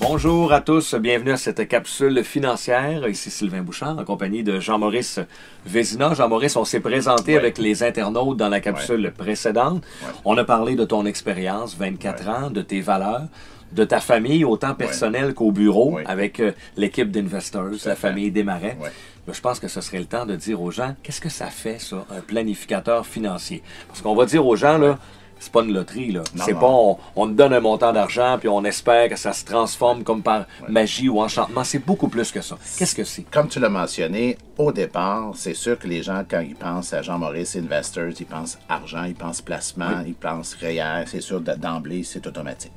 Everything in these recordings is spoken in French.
Bonjour à tous, bienvenue à cette capsule financière. Ici Sylvain Bouchard en compagnie de Jean-Maurice Vézina. Jean-Maurice, on s'est présenté avec les internautes dans la capsule précédente. On a parlé de ton expérience, 24 ans, de tes valeurs, de ta famille, autant personnelle qu'au bureau, avec l'équipe d'Investors, la famille Desmarais. Je pense que ce serait le temps de dire aux gens, qu'est-ce que ça fait, ça, un planificateur financier? Parce qu'on va dire aux gens, là, c'est pas une loterie, là. C'est pas on te donne un montant d'argent puis on espère que ça se transforme comme par magie ou enchantement. C'est beaucoup plus que ça. Qu'est-ce que c'est? Comme tu l'as mentionné, au départ, c'est sûr que les gens, quand ils pensent à Jean-Maurice Investors, ils pensent argent, ils pensent placement, ils pensent REER. C'est sûr, d'emblée, c'est automatique.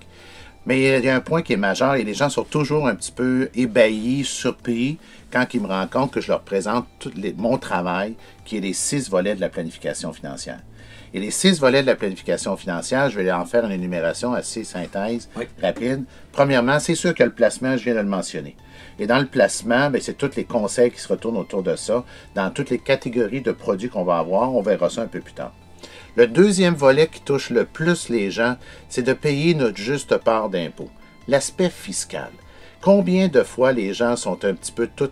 Mais il y a un point qui est majeur et les gens sont toujours un petit peu ébahis, surpris quand ils me rendent compte que je leur présente mon travail, qui est les 6 volets de la planification financière. Et les 6 volets de la planification financière, je vais en faire une énumération assez synthèse, rapide. Premièrement, c'est sûr que le placement, je viens de le mentionner. Et dans le placement, c'est tous les conseils qui se retournent autour de ça, dans toutes les catégories de produits qu'on va avoir. On verra ça un peu plus tard. Le deuxième volet qui touche le plus les gens, c'est de payer notre juste part d'impôt. L'aspect fiscal. Combien de fois les gens sont un petit peu tous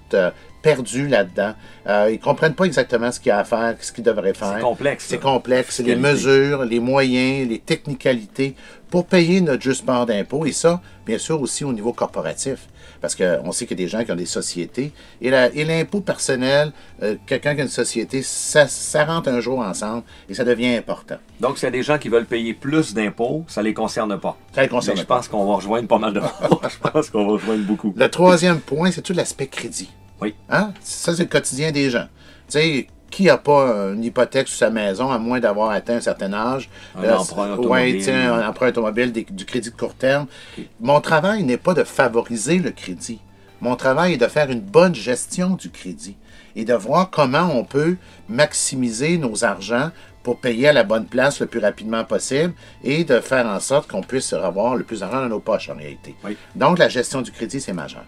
perdus là-dedans? Ils ne comprennent pas exactement ce qu'il y a à faire, ce qu'ils devraient faire. C'est complexe. C'est complexe. Les mesures, les moyens, les technicalités pour payer notre juste part d'impôt. Et ça, bien sûr, aussi au niveau corporatif. Parce qu'on sait qu'il y a des gens qui ont des sociétés. Et l'impôt personnel, quelqu'un qui a une société, ça rentre un jour ensemble et ça devient important. Donc, s'il y a des gens qui veulent payer plus d'impôts, ça ne les concerne pas. Ça les concerne pas. Je pense qu'on va rejoindre pas mal de monde. Je pense qu'on va rejoindre beaucoup. Le troisième point, c'est tout l'aspect crédit. Oui. Hein? Ça, c'est le quotidien des gens. Tu sais, qui n'a pas une hypothèque sur sa maison, à moins d'avoir atteint un certain âge? Un emprunt automobile. Oui, un emprunt automobile, du crédit de court terme. Mon travail n'est pas de favoriser le crédit. Mon travail est de faire une bonne gestion du crédit et de voir comment on peut maximiser nos argents pour payer à la bonne place le plus rapidement possible et de faire en sorte qu'on puisse avoir le plus d'argent dans nos poches, en réalité. Oui. Donc, la gestion du crédit, c'est majeur.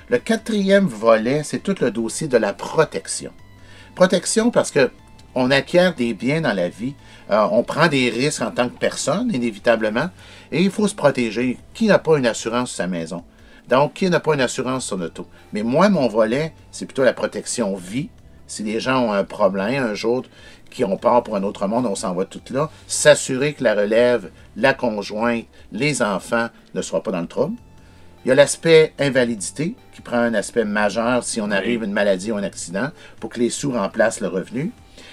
Le quatrième volet, c'est tout le dossier de la protection. Protection parce qu'on acquiert des biens dans la vie, on prend des risques en tant que personne, inévitablement, et il faut se protéger. Qui n'a pas une assurance sur sa maison? Donc, qui n'a pas une assurance sur l'auto? Mais moi, mon volet, c'est plutôt la protection vie. Si les gens ont un problème, un jour, on part pour un autre monde, on s'en va tout là, s'assurer que la relève, la conjointe, les enfants ne soient pas dans le trouble. Il y a l'aspect invalidité, qui prend un aspect majeur si on arrive à une maladie ou un accident, pour que les sous remplacent le revenu.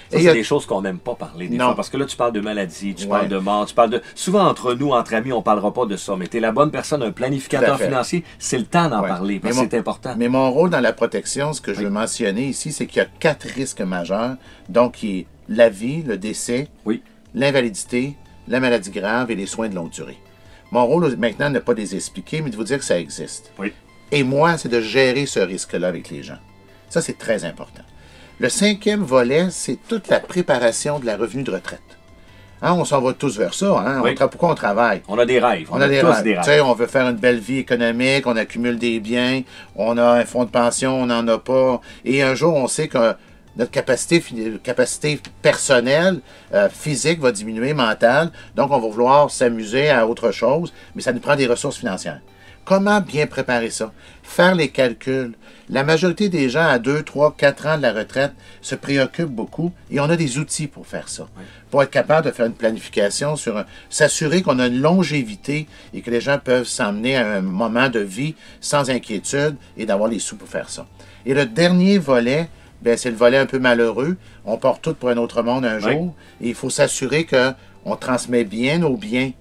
Ça, c'est des choses qu'on n'aime pas parler des fois, parce que là, tu parles de maladie, tu parles de mort, tu parles de... Souvent, entre nous, entre amis, on ne parlera pas de ça, mais tu es la bonne personne, un planificateur financier, c'est le temps d'en parler, parce que c'est important. Mais mon rôle dans la protection, ce que je veux mentionner ici, c'est qu'il y a 4 risques majeurs, donc qui est la vie, le décès, l'invalidité, la maladie grave et les soins de longue durée. Mon rôle maintenant n'est pas de les expliquer, mais de vous dire que ça existe. Et moi, c'est de gérer ce risque-là avec les gens. Ça, c'est très important. Le 5e volet, c'est toute la préparation de la revenu de retraite. Hein, on s'en va tous vers ça. Hein? Pourquoi on travaille? On a des rêves. On a tous des rêves. On veut faire une belle vie économique, on accumule des biens, on a un fonds de pension, on n'en a pas. Et un jour, on sait que notre capacité personnelle, physique va diminuer, mentale. Donc, on va vouloir s'amuser à autre chose, mais ça nous prend des ressources financières. Comment bien préparer ça? Faire les calculs. La majorité des gens à 2, 3, 4 ans de la retraite se préoccupent beaucoup et on a des outils pour faire ça. Pour être capable de faire une planification, s'assurer qu'on a une longévité et que les gens peuvent s'emmener à un moment de vie sans inquiétude et d'avoir les sous pour faire ça. Et le dernier volet, c'est le volet un peu malheureux. On part tout pour un autre monde un jour et il faut s'assurer qu'on transmet bien nos biens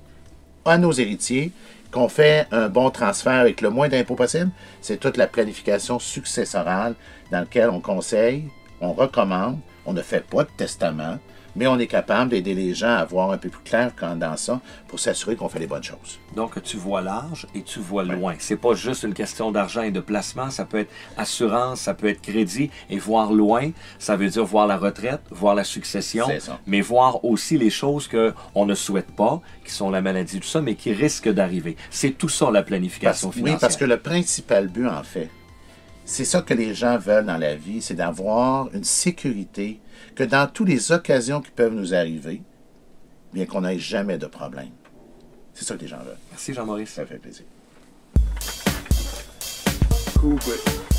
à nos héritiers, qu'on fait un bon transfert avec le moins d'impôts possible. C'est toute la planification successorale dans laquelle on conseille, on recommande, on ne fait pas de testament, mais on est capable d'aider les gens à voir un peu plus clair dans ça pour s'assurer qu'on fait les bonnes choses. Donc, tu vois large et tu vois loin. C'est pas juste une question d'argent et de placement. Ça peut être assurance, ça peut être crédit. Et voir loin, ça veut dire voir la retraite, voir la succession, mais voir aussi les choses qu'on ne souhaite pas, qui sont la maladie, tout ça, mais qui risquent d'arriver. C'est tout ça, la planification financière. Oui, parce que le principal but, en fait, c'est ça que les gens veulent dans la vie, c'est d'avoir une sécurité que dans toutes les occasions qui peuvent nous arriver, bien qu'on n'ait jamais de problème. C'est ça que les gens veulent. Merci Jean-Maurice. Ça fait plaisir. scoop.